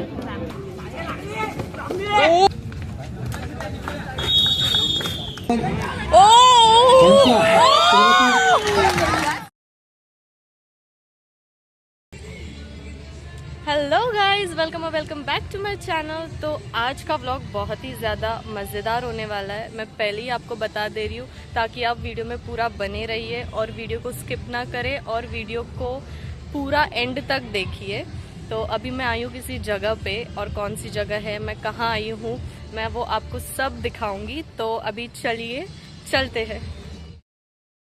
Hello guys, welcome back to my channel. तो आज का व्लॉग बहुत ही ज़्यादा मज़ेदार होने वाला है। मैं पहले ही आपको बता दे रही हूँ ताकि आप वीडियो में पूरा बने रहिए और वीडियो को स्किप ना करें और वीडियो को पूरा एंड तक देखिए। तो अभी मैं आई हूँ किसी जगह पे, और कौन सी जगह है, मैं कहाँ आई हूँ, मैं वो आपको सब दिखाऊंगी। तो अभी चलिए चलते हैं।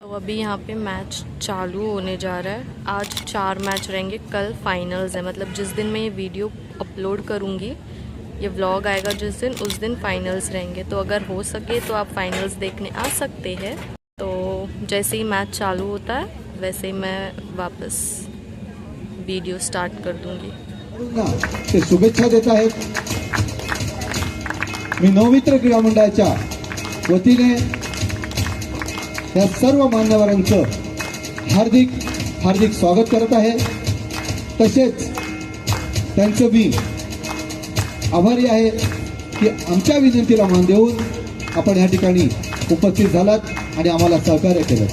तो अभी यहाँ पे मैच चालू होने जा रहा है। आज 4 मैच रहेंगे, कल फाइनल्स है। मतलब जिस दिन मैं ये वीडियो अपलोड करूँगी, ये व्लॉग आएगा जिस दिन, उस दिन फाइनल्स रहेंगे। तो अगर हो सके तो आप फाइनल्स देखने आ सकते हैं। तो जैसे ही मैच चालू होता है वैसे ही मैं वापस वीडियो स्टार्ट कर दूँगी। शुभेच्छा देत आहेत मी नवमित्र क्रीडा मंडळाच्या वतीने या सर्व मान्यवरांचं हार्दिक हार्दिक स्वागत करत आहे। तसेच त्यांचं मी आभारी आहे की आमच्या विनंतीला मान देऊन आपण या ठिकाणी उपस्थित झालात आणि आम्हाला सहकार्य केलं।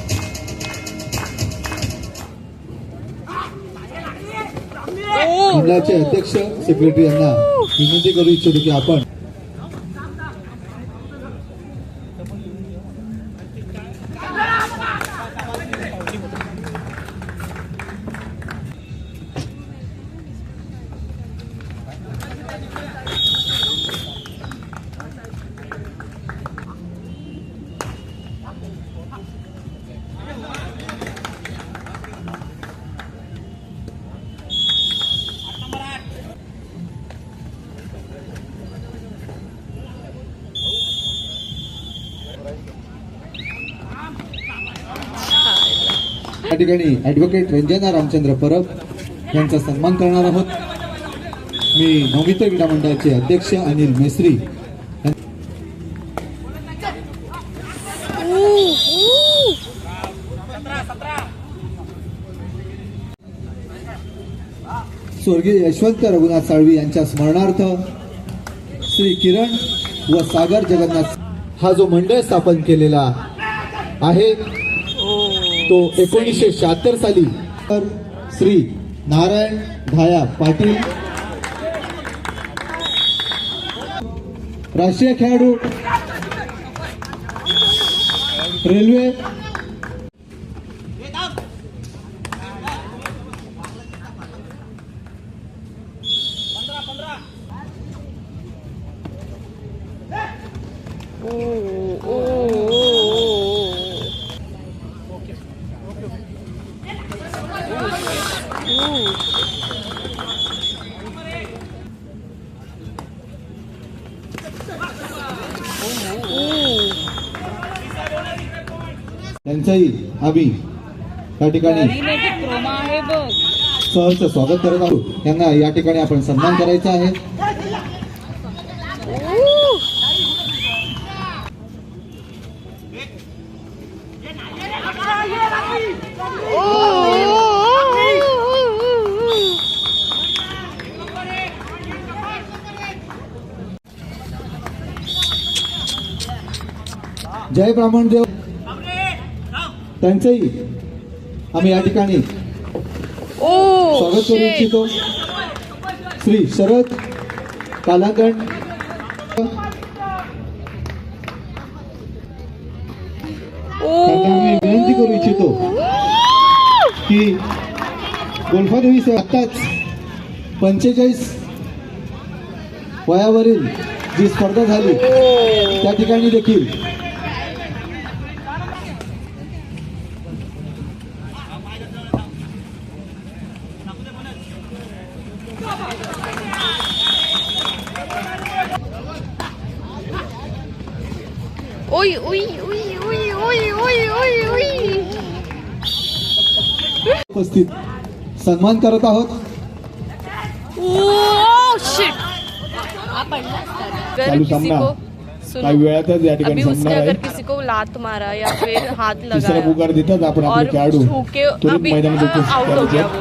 मंडळाचे अध्यक्ष सेक्रेटरी यांना विनंती करू इच्छितो की आपण या ठिकाणी ॲडव्होकेट रंजना रामचंद्र परब यांचा सन्मान करणार आहोत। मी नवमित्र क्रीडा मंडळाचे अध्यक्ष अनिल मेस्त्री स्वर्गीय यशवंत रघुनाथ साळवी यांच्या स्मरणार्थ श्री किरण व सागर जगन्नाथ हा जो मंडळ स्थापन केलेला आहे तो 1976 साली श्री नारायण धाया पाटील राष्ट्रीय खेळाडू रेल्वे त्यांचंही आम्ही या ठिकाणी सहर्ष स्वागत करत आहोत। त्यांना या ठिकाणी आपण सन्मान करायचा आहे। जय ब्राह्मणदेव त्यांचंही आम्ही या ठिकाणी स्वागत करू इच्छितो। श्री शरद कालागण त्यांना मी विनंती करू इच्छितो की गोल्फादेवी से आत्ताच 45 वयावरील जी स्पर्धा झाली त्या ठिकाणी देखील ओय ओय ओय ओय ओय ओय ओय ओय उपस्थित सन्मान करत आहोत। शिट चालू सामना काही वेळातच या ठिकाणी संपणार आहे। अगर किसी को लात मारा या फिर हाथ लगाया, तिसरा पुकार देतात आपण आपले खेळाडू तुरंत मैदानात आउट हो गया वो।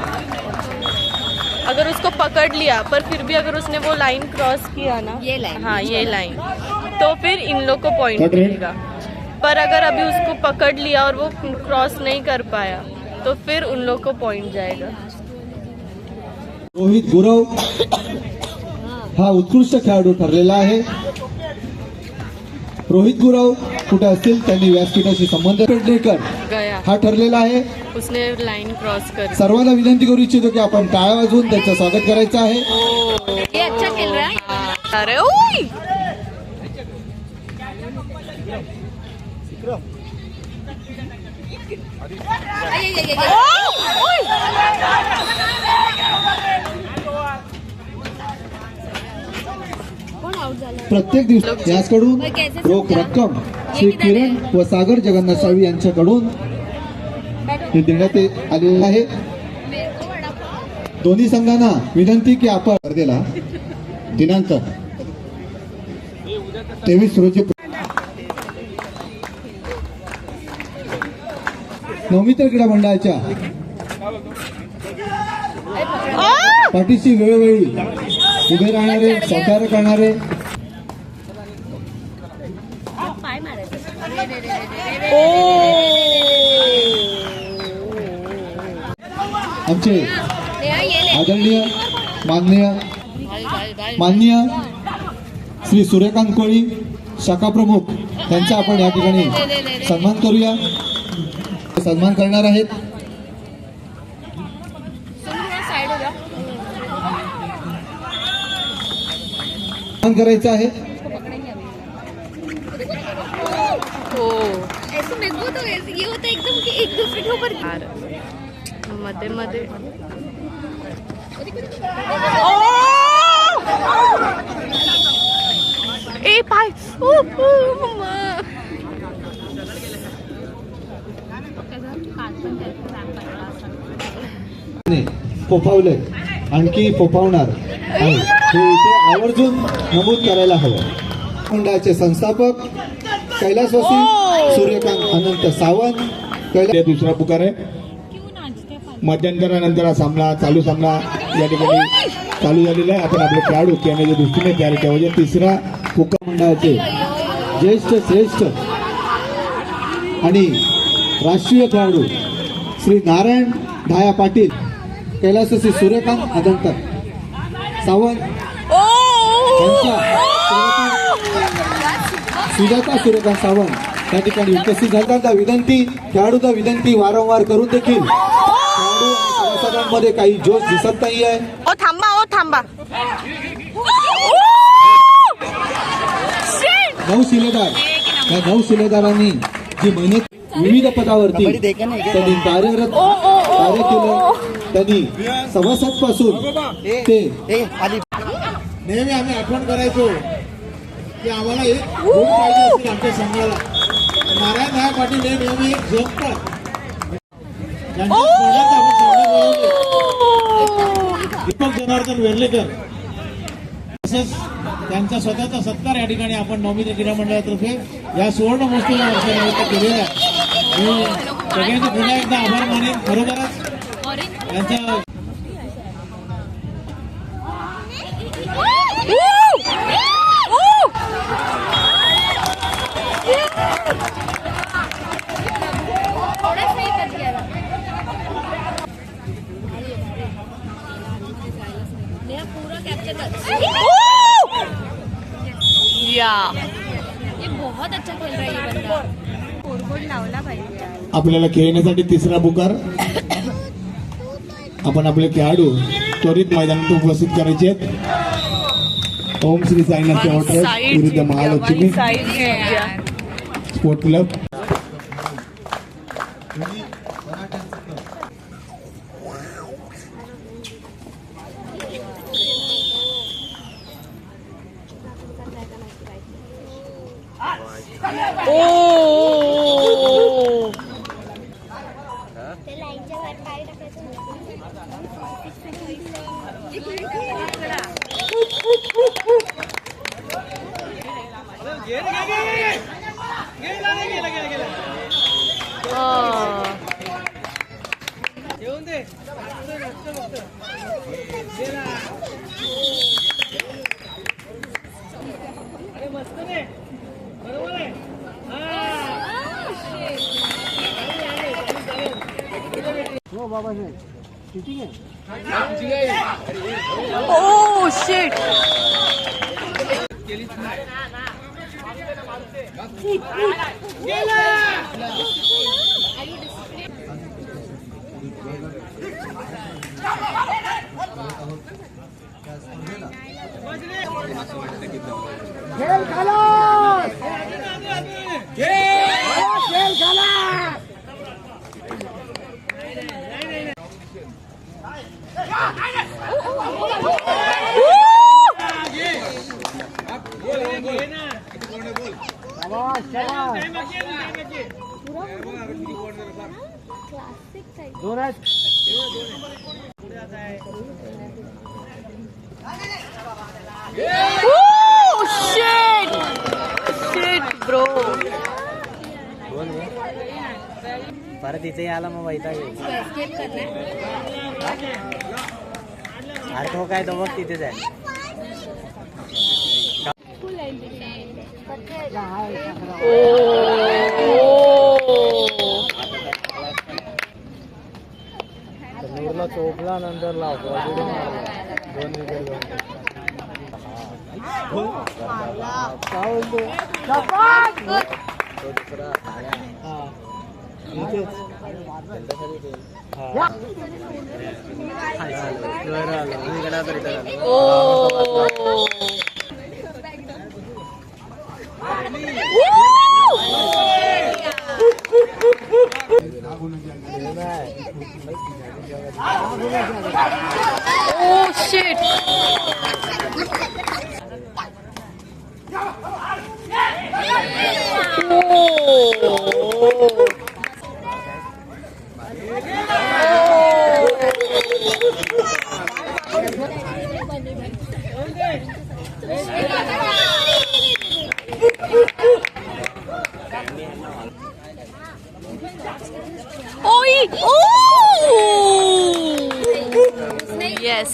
अगर उसको पकड़ लिया, पर फिर भी अगर उसने वो लाइन क्रॉस किया ना, ये लाइन, हाँ ये लाइन, तो फिर इन लोग को पॉइंट मिलेगा। पर अगर अभी उसको पकड़ लिया और वो क्रॉस नहीं कर पाया तो फिर उन लोग को पॉइंट जाएगा। रोहित गुरव हा उत्कृष्ट खेळाडू ठरलेला आहे। रोहित गुरव कुठे असतील त्यांनी व्यासपीठाशी संबंध पेडणेकर गया, हा ठरलेला आहे। उसने लाइन क्रॉस कर। सर्वांना विनंती करू इच्छितो की आपण टाळ्या वाजवून त्याचं स्वागत करायचं आहे। ये अच्छा खेल रहा है। अरे ओय कोण आउट झाला? प्रत्येक दिवशी याचकडून रोख रक्कम श्री किरण व सागर जगन्नाथ साळवी यांच्याकडून हे देण्यात आलेले आहे। दोन्ही संघांना विनंती की आपण स्पर्धेला दिनांक 23 रोजी नवमित्र क्रीडा मंडळाच्या पाठीशी वेळोवेळी उभे राहणारे, सहकार्य करणारे पाय मारायचं। आमचे आदरणीय माननीय श्री सूर्यकांत कोळी शाखा प्रमुख यांचा आपण या ठिकाणी सन्मान करूया। सन्मान करणार आहेत। सन्मान करायचं आहे। हो ऐसे मजबूत हो गए, ये होता है एकदम कि एक दूसरे के ऊपर। मध्ये मध्ये ए पाय मम्मा फोफावलंय, आणखी फोफावणार आहे हे इथे आवर्जून नमूद करायला हवं। मंडळाचे संस्थापक कैलासवासी सूर्यकांत अनंत सावंत। दुसरा पुकार आहे। मध्यंतरानंतर हा सामना चालू या ठिकाणी चालू झालेला आहे। आपण आपले खेळाडू खेळण्याच्या दृष्टीने तयारी ठेवायचे। तिसरा पुकार मंडळाचे ज्येष्ठ श्रेष्ठ आणि राष्ट्रीय खेळाडू श्री नारायण धाया पाटील, कैलासवासी सूर्यकांत अनंत सावंत यांच्या सुजाता सूर्यकांत सावंत त्या ठिकाणी उपस्थित झालेल्या खेळाडूंना विनंती वारंवार करून देखील खेळाडू आणि सभासदांमध्ये काही जोश दिसत नाही आहे। ओ थांबा नऊ शिलेदार या 9 शिलेदारांनी जी मेहनत विविध पदावरती त्यांनी कार्य केलं। त्यांनी सभासद पासून ते नेहमी आम्ही आठवण करायचो की आम्हाला एक गुण पाहिजे असेल आमच्या संघाला। नारायण धाया पाटील हे नेहमी एक झोपतात। दीपक जनार्दन वेर्लेकर तसेच त्यांचा स्वतःचा सत्कार या ठिकाणी आपण नवमित्र क्रीडा मंडळातर्फे या सुवर्ण महोत्सव वर्षानिमित्त केलेला आहे। मी सगळ्यांचे पुन्हा एकदा आभार मानेन। खरोखरच त्यांच्या पूरा कैप्चर कर। ये बहुत अच्छा खेल रहा है ये बंदा। स्कोरबोर्ड लावला पाहिजे। आपल्याला खेळण्यासाठी तिसरा पुकार आपण आपले खेळाडू त्वरित मैदानात उपस्थित करायचे आहेत। ओम श्री साईनाथ हॉटेल विरुद्ध Mahalakshmi sport club. Oh shit. Oh shit! Shit, bro. परत इथे आला मग वैताग येईल. अरे तो काय तो बघ तिथेच आहे. नूरला चोपला नंतर लावतो 2 wicket. Oh shit! Oi! Oh! Yes.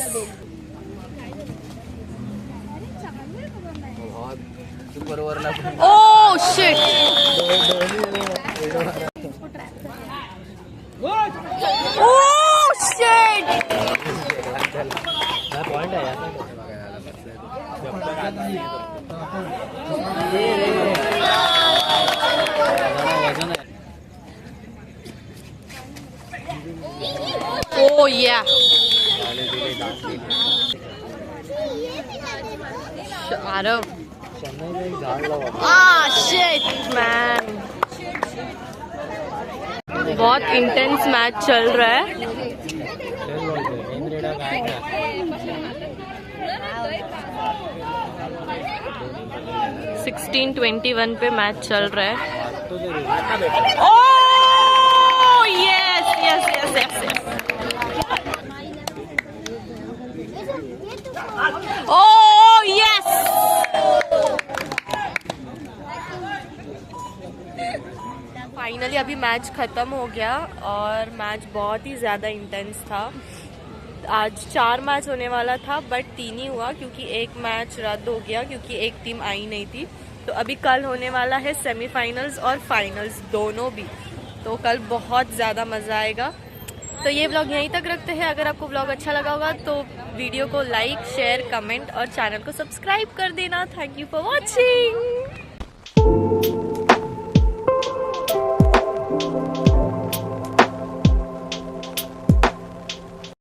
Oh shit! Oh shit! Point आहे Oh yeah. Sharav. Ah shit man. बहुत इंटेंस मैच चल रहा है. 16-21 पे मैच चल रहा है. Oh yes yes yes yes. Oh yes. Finally अभी मैच खत्म हो गया और मैच बहुत ही ज़्यादा इंटेंस था. आज 4 मैच होने वाला था बट 3 ही हुआ क्योंकि एक मैच रद्द हो गया क्योंकि एक टीम आई नहीं थी. तो अभी कल होने वाला है सेमीफाइनल्स और फाइनल्स दोनों भी. तो कल बहुत ज़्यादा मज़ा आएगा. तो ये व्लॉग यहीं तक रखते हैं. अगर आपको व्लॉग अच्छा लगा होगा तो वीडियो को लाइक शेयर कमेंट और चैनल को सब्सक्राइब कर देना. Thank you for watching.